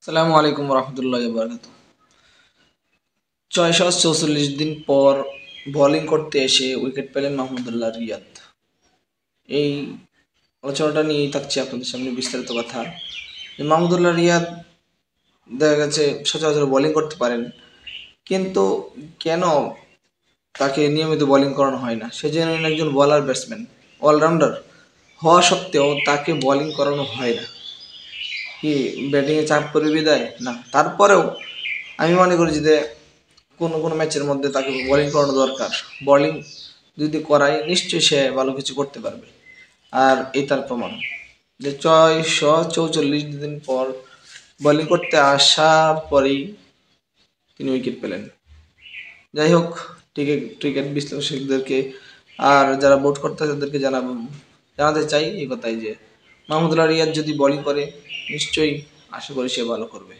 সালামু আলাইকুম রহমতুল্লাহি বারাকাতুহু। ৬৪৪ দিন পর বোলিং করতে এসে উইকেট পেলেন মাহমুদুল্লাহ রিয়াদ। এই আলোচনাটা নিয়েই থাকছে আপনাদের সামনে বিস্তারিত কথা। মাহমুদুল্লাহ রিয়াদ দেখা গেছে সচরাচর বোলিং করতে পারেন, কিন্তু কেন তাকে নিয়মিত বোলিং করানো হয় না? সে যেন একজন বোলার ব্যাটসম্যান, অলরাউন্ডার হওয়া সত্ত্বেও তাকে বোলিং করানো হয় না। কি ব্যাটিংয়ে চাপ করে বিদায়? না, তারপরেও আমি মনে করি যে কোনো কোনো ম্যাচের মধ্যে তাকে বোলিং করানো দরকার। বোলিং যদি করায় নিশ্চয়ই সে ভালো কিছু করতে পারবে। আর এই তার প্রমাণ যে ৬৪৪ দিন পর বোলিং করতে আসার পরেই তিনি উইকেট পেলেন। যাই হোক, ক্রিকেট বিশ্লেষকদেরকে আর যারা বোর্ড করতে তাদেরকে জানাতে চাই এই কথাই যে মাহমুদুল্লাহ রিয়াদ যদি বোলিং করে নিশ্চয়ই আশা করি সে ভালো করবে।